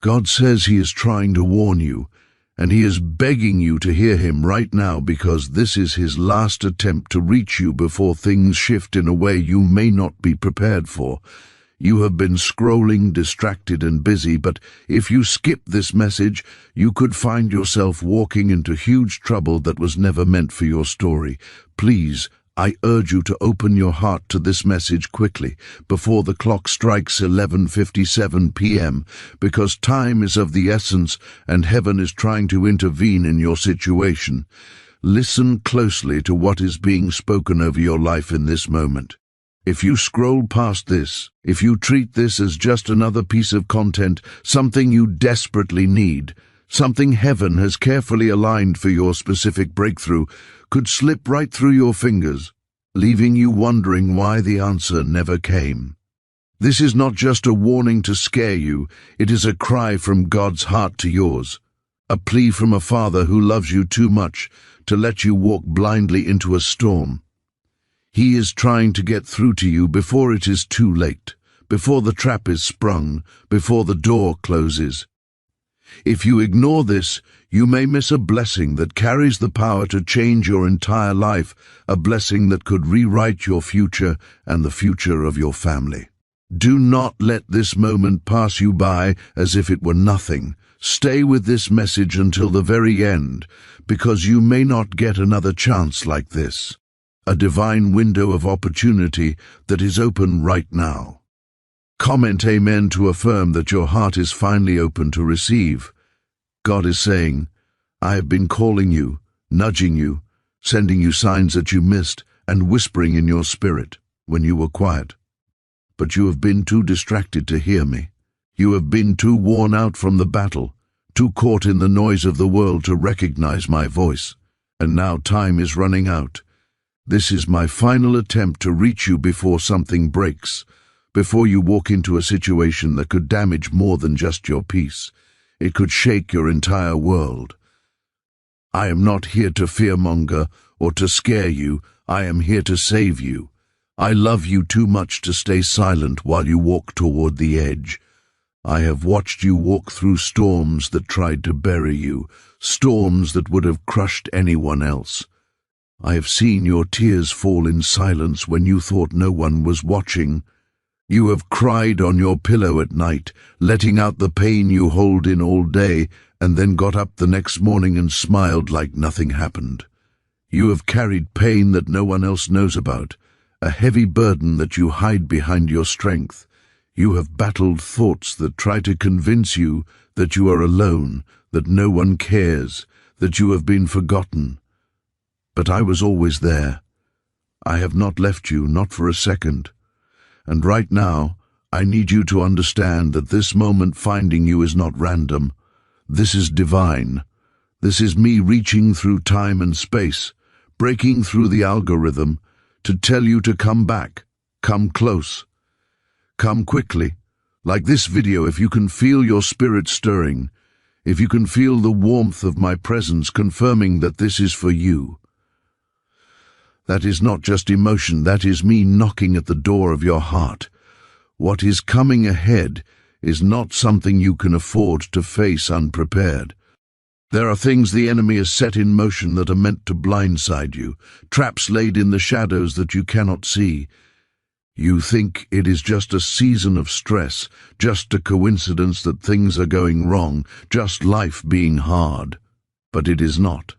God says He is trying to warn you, and He is begging you to hear Him right now, because this is His last attempt to reach you before things shift in a way you may not be prepared for. You have been scrolling, distracted and busy, but if you skip this message, you could find yourself walking into huge trouble that was never meant for your story. Please, I urge you to open your heart to this message quickly, before the clock strikes 11:57 p.m., because time is of the essence and heaven is trying to intervene in your situation. Listen closely to what is being spoken over your life in this moment. If you scroll past this, if you treat this as just another piece of content, something you desperately need, something heaven has carefully aligned for your specific breakthrough, could slip right through your fingers, leaving you wondering why the answer never came. This is not just a warning to scare you, it is a cry from God's heart to yours, a plea from a Father who loves you too much to let you walk blindly into a storm. He is trying to get through to you before it is too late, before the trap is sprung, before the door closes. If you ignore this, you may miss a blessing that carries the power to change your entire life, a blessing that could rewrite your future and the future of your family. Do not let this moment pass you by as if it were nothing. Stay with this message until the very end, because you may not get another chance like this. A divine window of opportunity that is open right now. Comment Amen to affirm that your heart is finally open to receive. God is saying, I have been calling you, nudging you, sending you signs that you missed, and whispering in your spirit when you were quiet. But you have been too distracted to hear me. You have been too worn out from the battle, too caught in the noise of the world to recognize my voice. And now time is running out. This is my final attempt to reach you before something breaks, before you walk into a situation that could damage more than just your peace. It could shake your entire world. I am not here to fearmonger or to scare you. I am here to save you. I love you too much to stay silent while you walk toward the edge. I have watched you walk through storms that tried to bury you, storms that would have crushed anyone else. I have seen your tears fall in silence when you thought no one was watching. You have cried on your pillow at night, letting out the pain you hold in all day, and then got up the next morning and smiled like nothing happened. You have carried pain that no one else knows about, a heavy burden that you hide behind your strength. You have battled thoughts that try to convince you that you are alone, that no one cares, that you have been forgotten. But I was always there. I have not left you, not for a second. And right now, I need you to understand that this moment finding you is not random. This is divine. This is me reaching through time and space, breaking through the algorithm, to tell you to come back, come close, come quickly. Like this video, if you can feel your spirit stirring, if you can feel the warmth of my presence confirming that this is for you. That is not just emotion, that is me knocking at the door of your heart. What is coming ahead is not something you can afford to face unprepared. There are things the enemy has set in motion that are meant to blindside you, traps laid in the shadows that you cannot see. You think it is just a season of stress, just a coincidence that things are going wrong, just life being hard. But it is not.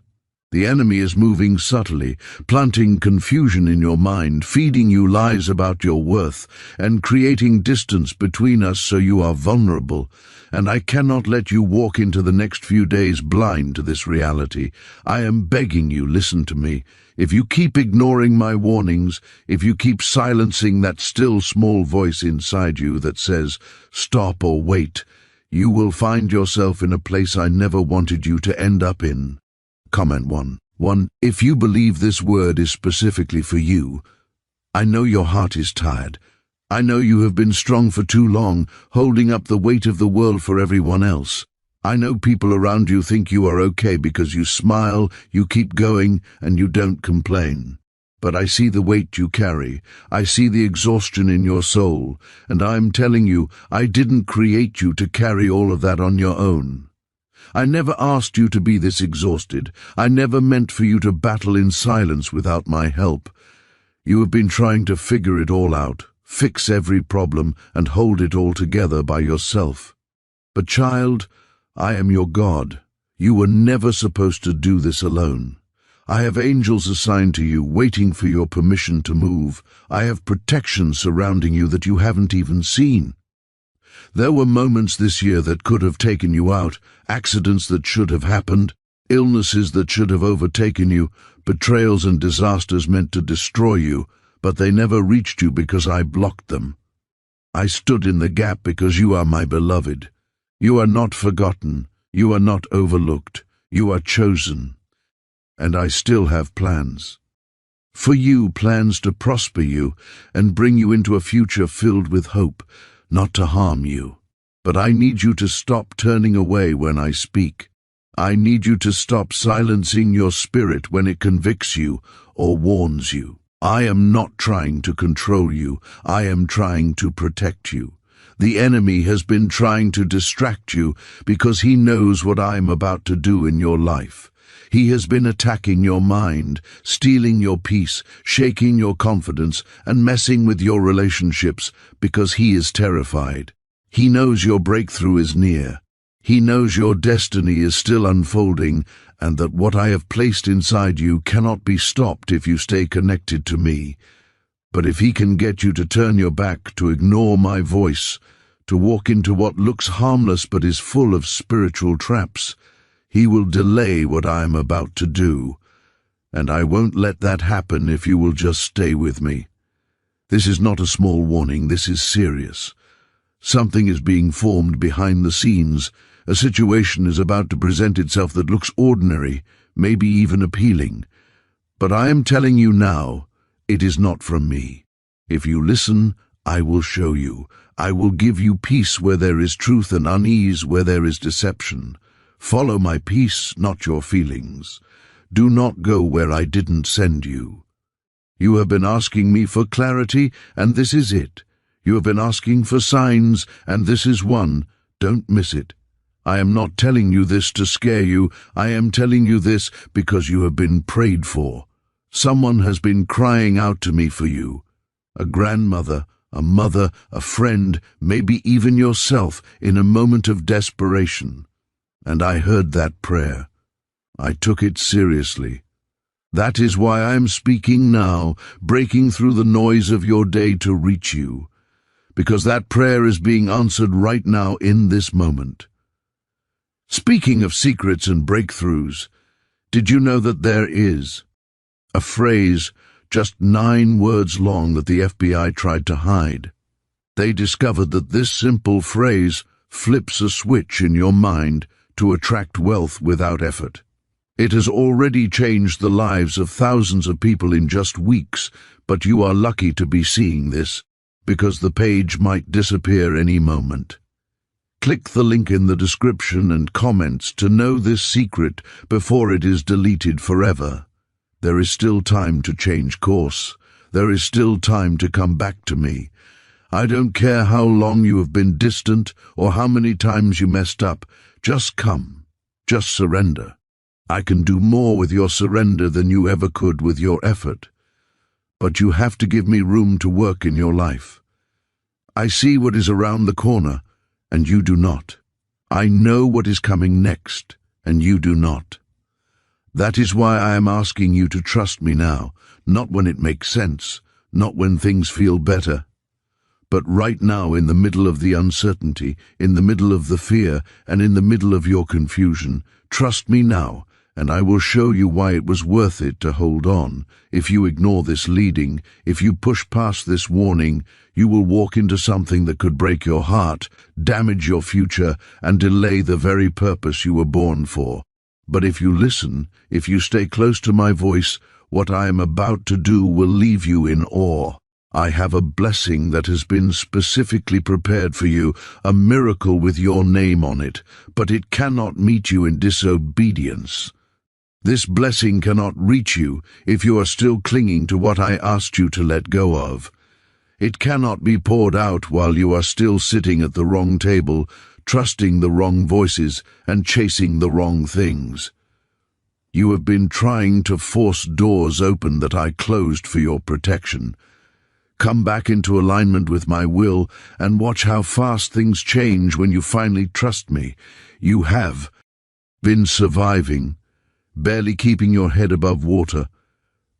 The enemy is moving subtly, planting confusion in your mind, feeding you lies about your worth, and creating distance between us so you are vulnerable. And I cannot let you walk into the next few days blind to this reality. I am begging you, listen to me. If you keep ignoring my warnings, if you keep silencing that still small voice inside you that says, stop or wait, you will find yourself in a place I never wanted you to end up in. Comment 1. If you believe this word is specifically for you, I know your heart is tired. I know you have been strong for too long, holding up the weight of the world for everyone else. I know people around you think you are okay because you smile, you keep going, and you don't complain. But I see the weight you carry. I see the exhaustion in your soul. And I'm telling you, I didn't create you to carry all of that on your own. I never asked you to be this exhausted. I never meant for you to battle in silence without my help. You have been trying to figure it all out, fix every problem, and hold it all together by yourself. But child, I am your God. You were never supposed to do this alone. I have angels assigned to you, waiting for your permission to move. I have protection surrounding you that you haven't even seen. There were moments this year that could have taken you out, accidents that should have happened, illnesses that should have overtaken you, betrayals and disasters meant to destroy you, but they never reached you because I blocked them. I stood in the gap because you are my beloved. You are not forgotten. You are not overlooked. You are chosen. And I still have plans. For you, plans to prosper you and bring you into a future filled with hope, not to harm you. But I need you to stop turning away when I speak. I need you to stop silencing your spirit when it convicts you or warns you. I am not trying to control you. I am trying to protect you. The enemy has been trying to distract you because he knows what I am about to do in your life. He has been attacking your mind, stealing your peace, shaking your confidence, and messing with your relationships because he is terrified. He knows your breakthrough is near. He knows your destiny is still unfolding, and that what I have placed inside you cannot be stopped if you stay connected to me. But if he can get you to turn your back, to ignore my voice, to walk into what looks harmless but is full of spiritual traps, he will delay what I am about to do. And I won't let that happen if you will just stay with me. This is not a small warning, this is serious. Something is being formed behind the scenes. A situation is about to present itself that looks ordinary, maybe even appealing. But I am telling you now, it is not from me. If you listen, I will show you. I will give you peace where there is truth and unease where there is deception. Follow my peace, not your feelings. Do not go where I didn't send you. You have been asking me for clarity, and this is it. You have been asking for signs, and this is one. Don't miss it. I am not telling you this to scare you. I am telling you this because you have been prayed for. Someone has been crying out to me for you. A grandmother, a mother, a friend, maybe even yourself in a moment of desperation. And I heard that prayer. I took it seriously. That is why I am speaking now, breaking through the noise of your day to reach you. Because that prayer is being answered right now in this moment. Speaking of secrets and breakthroughs, did you know that there is a phrase just 9 words long that the FBI tried to hide? They discovered that this simple phrase flips a switch in your mind to attract wealth without effort. It has already changed the lives of thousands of people in just weeks, but you are lucky to be seeing this, because the page might disappear any moment. Click the link in the description and comments to know this secret before it is deleted forever. There is still time to change course. There is still time to come back to me. I don't care how long you have been distant or how many times you messed up. Just come. Just surrender. I can do more with your surrender than you ever could with your effort. But you have to give me room to work in your life. I see what is around the corner, and you do not. I know what is coming next, and you do not. That is why I am asking you to trust me now, not when it makes sense, not when things feel better, but right now in the middle of the uncertainty, in the middle of the fear, and in the middle of your confusion. Trust me now, and I will show you why it was worth it to hold on. If you ignore this leading, if you push past this warning, you will walk into something that could break your heart, damage your future, and delay the very purpose you were born for. But if you listen, if you stay close to my voice, what I am about to do will leave you in awe. I have a blessing that has been specifically prepared for you, a miracle with your name on it, but it cannot meet you in disobedience. This blessing cannot reach you if you are still clinging to what I asked you to let go of. It cannot be poured out while you are still sitting at the wrong table, trusting the wrong voices and chasing the wrong things. You have been trying to force doors open that I closed for your protection. Come back into alignment with my will and watch how fast things change when you finally trust me. You have been surviving, barely keeping your head above water,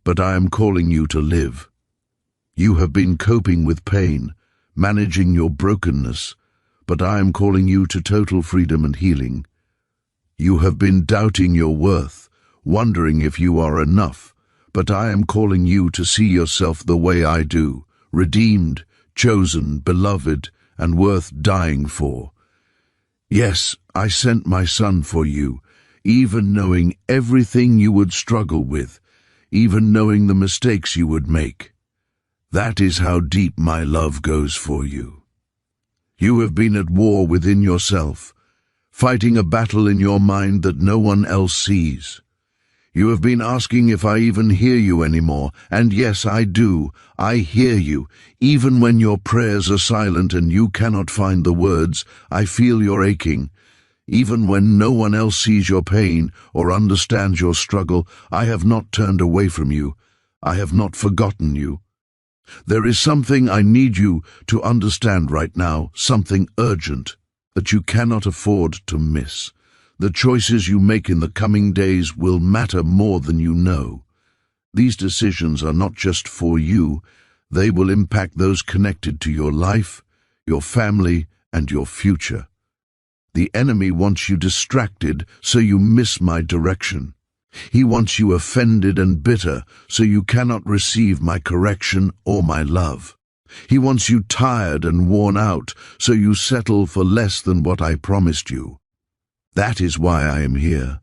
but I am calling you to live. You have been coping with pain, managing your brokenness, but I am calling you to total freedom and healing. You have been doubting your worth, wondering if you are enough, but I am calling you to see yourself the way I do, redeemed, chosen, beloved, and worth dying for. Yes, I sent my son for you, even knowing everything you would struggle with, even knowing the mistakes you would make. That is how deep my love goes for you. You have been at war within yourself, fighting a battle in your mind that no one else sees. You have been asking if I even hear you anymore, and yes, I do. I hear you. Even when your prayers are silent and you cannot find the words, I feel your aching. Even when no one else sees your pain or understands your struggle, I have not turned away from you. I have not forgotten you. There is something I need you to understand right now, something urgent that you cannot afford to miss. The choices you make in the coming days will matter more than you know. These decisions are not just for you, they will impact those connected to your life, your family, and your future. The enemy wants you distracted so you miss my direction. He wants you offended and bitter so you cannot receive my correction or my love. He wants you tired and worn out so you settle for less than what I promised you. That is why I am here,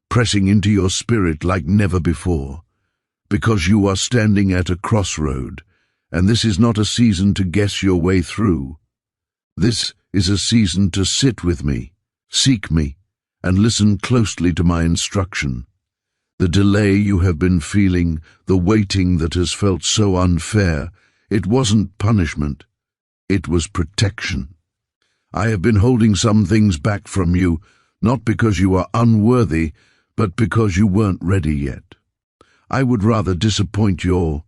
pressing into your spirit like never before, because you are standing at a crossroad, and this is not a season to guess your way through. This is a season to sit with me, seek me, and listen closely to my instruction. The delay you have been feeling, the waiting that has felt so unfair, it wasn't punishment, it was protection. I have been holding some things back from you, not because you are unworthy, but because you weren't ready yet. I would rather disappoint your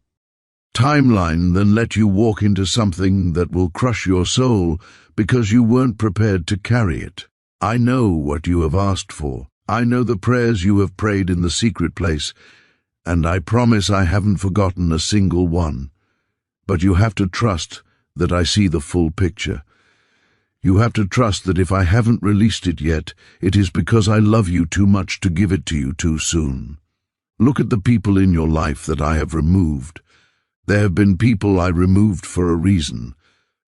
timeline than let you walk into something that will crush your soul because you weren't prepared to carry it. I know what you have asked for. I know the prayers you have prayed in the secret place, and I promise I haven't forgotten a single one. But you have to trust that I see the full picture. You have to trust that if I haven't released it yet, it is because I love you too much to give it to you too soon. Look at the people in your life that I have removed. There have been people I removed for a reason.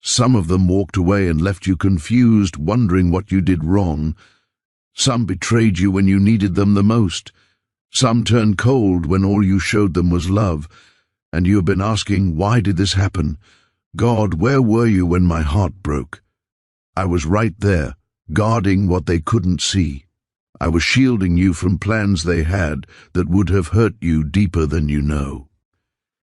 Some of them walked away and left you confused, wondering what you did wrong. Some betrayed you when you needed them the most. Some turned cold when all you showed them was love. And you have been asking, why did this happen? God, where were you when my heart broke? I was right there, guarding what they couldn't see. I was shielding you from plans they had that would have hurt you deeper than you know.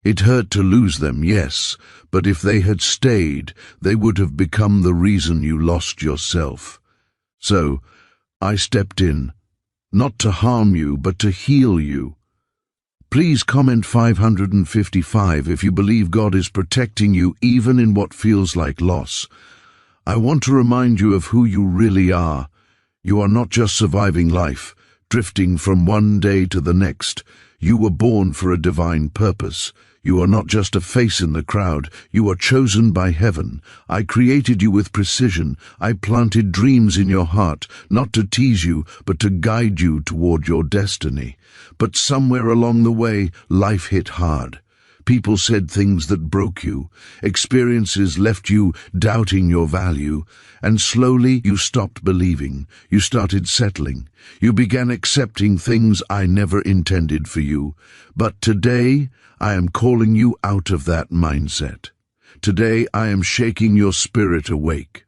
It hurt to lose them, yes, but if they had stayed, they would have become the reason you lost yourself. So, I stepped in, not to harm you, but to heal you. Please comment 555 if you believe God is protecting you even in what feels like loss. I want to remind you of who you really are. You are not just surviving life, drifting from one day to the next. You were born for a divine purpose. You are not just a face in the crowd. You are chosen by heaven. I created you with precision. I planted dreams in your heart, not to tease you, but to guide you toward your destiny. But somewhere along the way, life hit hard. People said things that broke you. Experiences left you doubting your value. And slowly you stopped believing. You started settling. You began accepting things I never intended for you. But today, I am calling you out of that mindset. Today, I am shaking your spirit awake.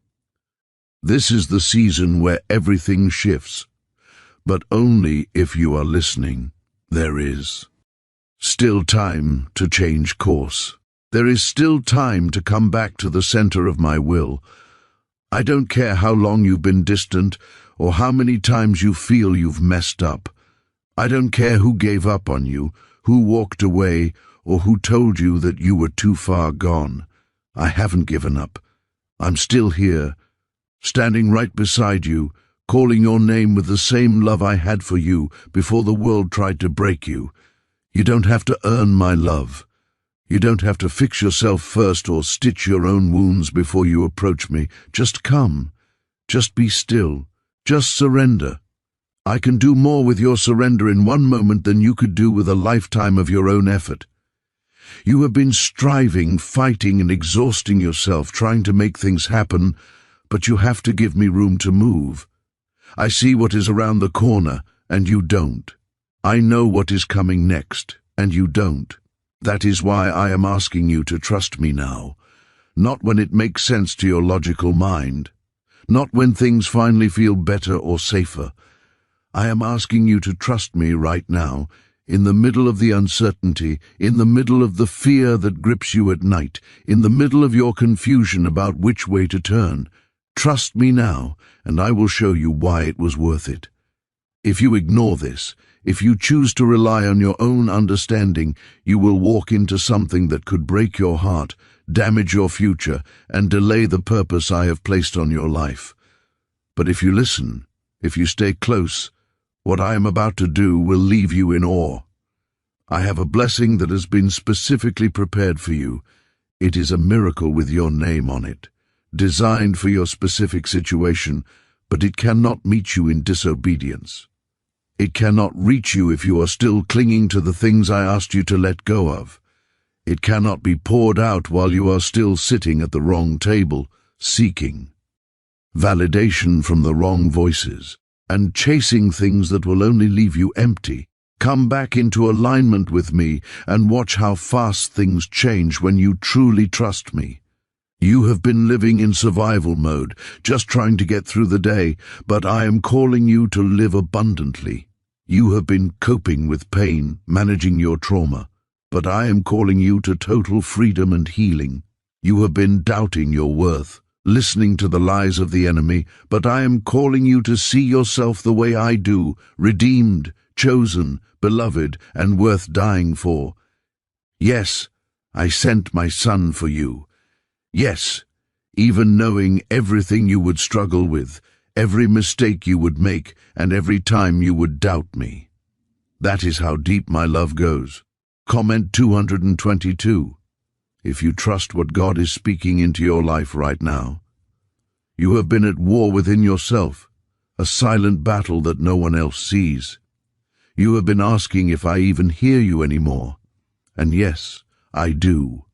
This is the season where everything shifts. but only if you are listening. There is still time to change course. There is still time to come back to the center of my will. I don't care how long you've been distant or how many times you feel you've messed up. I don't care who gave up on you, who walked away, or who told you that you were too far gone. I haven't given up. I'm still here, standing right beside you, calling your name with the same love I had for you before the world tried to break you. You don't have to earn my love. You don't have to fix yourself first or stitch your own wounds before you approach me. Just come. Just be still. Just surrender. I can do more with your surrender in one moment than you could do with a lifetime of your own effort. You have been striving, fighting, and exhausting yourself trying to make things happen, but you have to give me room to move. I see what is around the corner, and you don't. I know what is coming next, and you don't. That is why I am asking you to trust me now. Not when it makes sense to your logical mind. Not when things finally feel better or safer. I am asking you to trust me right now, in the middle of the uncertainty, in the middle of the fear that grips you at night, in the middle of your confusion about which way to turn. Trust me now, and I will show you why it was worth it. If you ignore this, if you choose to rely on your own understanding, you will walk into something that could break your heart, damage your future, and delay the purpose I have placed on your life. But if you listen, if you stay close, what I am about to do will leave you in awe. I have a blessing that has been specifically prepared for you. It is a miracle with your name on it, designed for your specific situation, but it cannot meet you in disobedience. It cannot reach you if you are still clinging to the things I asked you to let go of. It cannot be poured out while you are still sitting at the wrong table, seeking validation from the wrong voices, and chasing things that will only leave you empty. Come back into alignment with me and watch how fast things change when you truly trust me. You have been living in survival mode, just trying to get through the day, but I am calling you to live abundantly. You have been coping with pain, managing your trauma, but I am calling you to total freedom and healing. You have been doubting your worth, listening to the lies of the enemy, but I am calling you to see yourself the way I do, redeemed, chosen, beloved, and worth dying for. Yes, I sent my son for you. Yes, even knowing everything you would struggle with, every mistake you would make, and every time you would doubt me. That is how deep my love goes. Comment 222. If you trust what God is speaking into your life right now. You have been at war within yourself, a silent battle that no one else sees. You have been asking if I even hear you anymore. And yes, I do.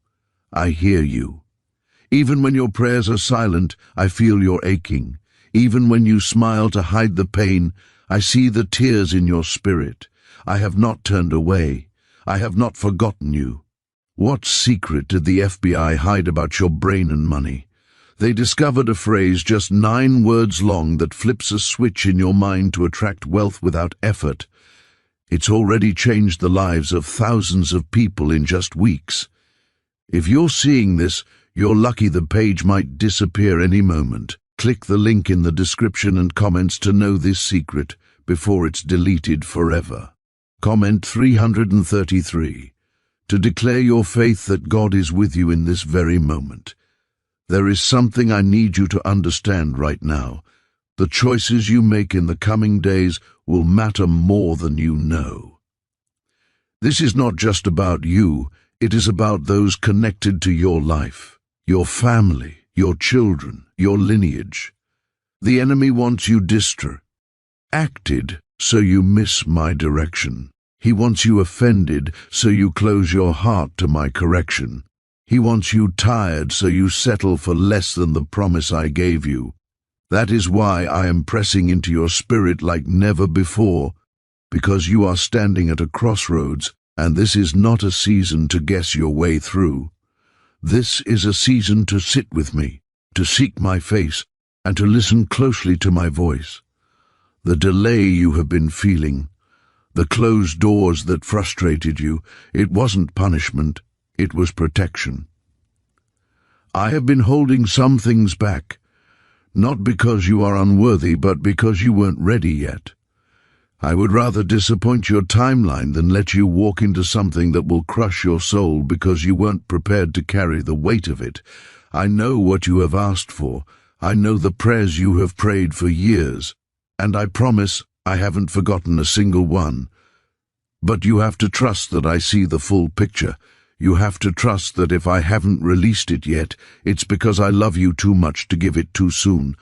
I hear you. Even when your prayers are silent, I feel your aching. Even when you smile to hide the pain, I see the tears in your spirit. I have not turned away. I have not forgotten you. What secret did the FBI hide about your brain and money? They discovered a phrase just 9 words long that flips a switch in your mind to attract wealth without effort. It's already changed the lives of thousands of people in just weeks. If you're seeing this, you're lucky the page might disappear any moment. Click the link in the description and comments to know this secret before it's deleted forever. Comment 333. To declare your faith that God is with you in this very moment. There is something I need you to understand right now. The choices you make in the coming days will matter more than you know. This is not just about you, it is about those connected to your life, your family, your children, your lineage. The enemy wants you distracted, so you miss my direction. He wants you offended, so you close your heart to my correction. He wants you tired, so you settle for less than the promise I gave you. That is why I am pressing into your spirit like never before, because you are standing at a crossroads, and this is not a season to guess your way through. This is a season to sit with me, to seek my face, and to listen closely to my voice. The delay you have been feeling, the closed doors that frustrated you, it wasn't punishment, it was protection. I have been holding some things back, not because you are unworthy, but because you weren't ready yet. I would rather disappoint your timeline than let you walk into something that will crush your soul because you weren't prepared to carry the weight of it. I know what you have asked for. I know the prayers you have prayed for years, and I promise I haven't forgotten a single one. But you have to trust that I see the full picture. You have to trust that if I haven't released it yet, it's because I love you too much to give it too soon.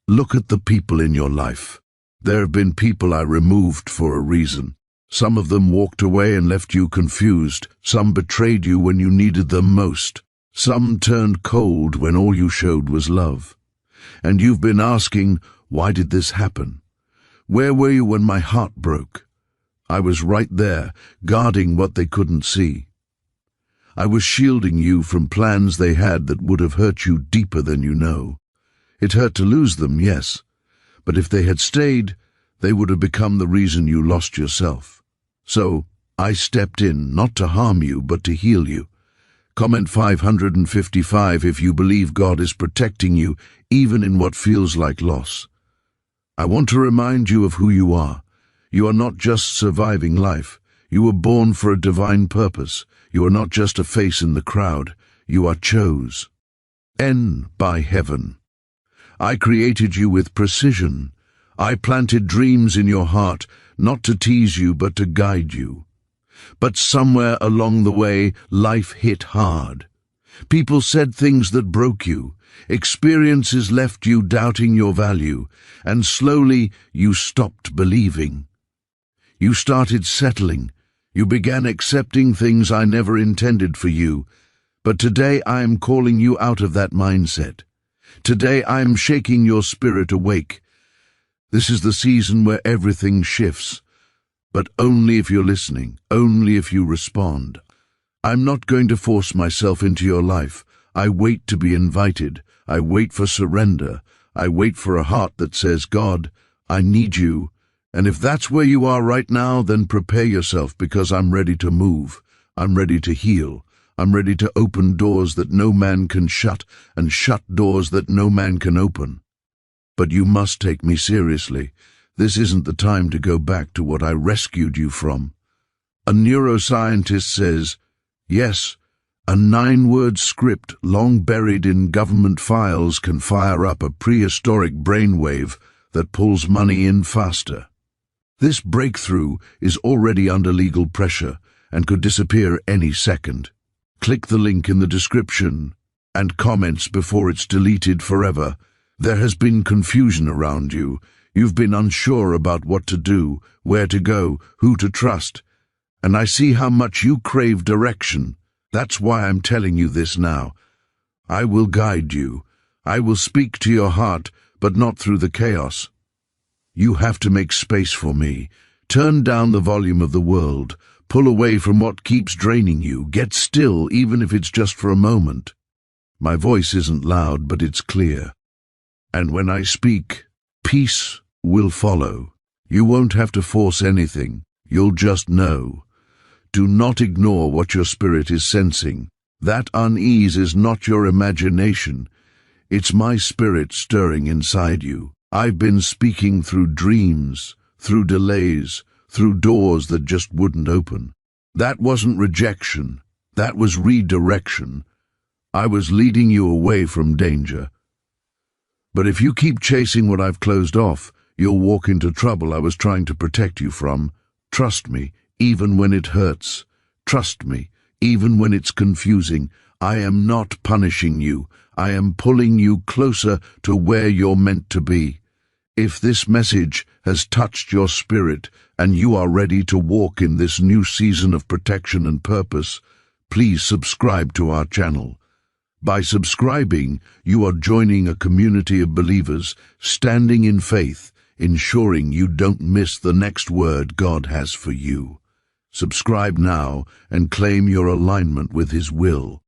Look at the people in your life. There have been people I removed for a reason. Some of them walked away and left you confused. Some betrayed you when you needed them most. Some turned cold when all you showed was love. And you've been asking, why did this happen? Where were you when my heart broke? I was right there, guarding what they couldn't see. I was shielding you from plans they had that would have hurt you deeper than you know. It hurt to lose them, yes, but if they had stayed, they would have become the reason you lost yourself. So, I stepped in, not to harm you, but to heal you. Comment 555 if you believe God is protecting you, even in what feels like loss. I want to remind you of who you are. You are not just surviving life. You were born for a divine purpose. You are not just a face in the crowd. You are chose. By heaven. I created you with precision. I planted dreams in your heart, not to tease you, but to guide you. But somewhere along the way, life hit hard. People said things that broke you. Experiences left you doubting your value, and slowly you stopped believing. You started settling. You began accepting things I never intended for you. But today I am calling you out of that mindset. Today I am shaking your spirit awake. This is the season where everything shifts. But only if you're listening, only if you respond. I'm not going to force myself into your life. I wait to be invited. I wait for surrender. I wait for a heart that says, God, I need you. And if that's where you are right now, then prepare yourself, because I'm ready to move. I'm ready to heal. I'm ready to open doors that no man can shut, and shut doors that no man can open. But you must take me seriously. This isn't the time to go back to what I rescued you from. A neuroscientist says, yes, a 9-word script long buried in government files can fire up a prehistoric brainwave that pulls money in faster. This breakthrough is already under legal pressure and could disappear any second. Click the link in the description and comments before it's deleted forever. There has been confusion around you. You've been unsure about what to do, where to go, who to trust. And I see how much you crave direction. That's why I'm telling you this now. I will guide you. I will speak to your heart, but not through the chaos. You have to make space for me. Turn down the volume of the world. Pull away from what keeps draining you. Get still, even if it's just for a moment. My voice isn't loud, but it's clear. And when I speak, peace will follow. You won't have to force anything. You'll just know. Do not ignore what your spirit is sensing. That unease is not your imagination. It's my spirit stirring inside you. I've been speaking through dreams, through delays, through doors that just wouldn't open. That wasn't rejection. That was redirection. I was leading you away from danger. But if you keep chasing what I've closed off, you'll walk into trouble I was trying to protect you from. Trust me, even when it hurts. Trust me, even when it's confusing. I am not punishing you. I am pulling you closer to where you're meant to be. If this message has touched your spirit and you are ready to walk in this new season of protection and purpose, please subscribe to our channel. By subscribing, you are joining a community of believers standing in faith, ensuring you don't miss the next word God has for you. Subscribe now and claim your alignment with His will.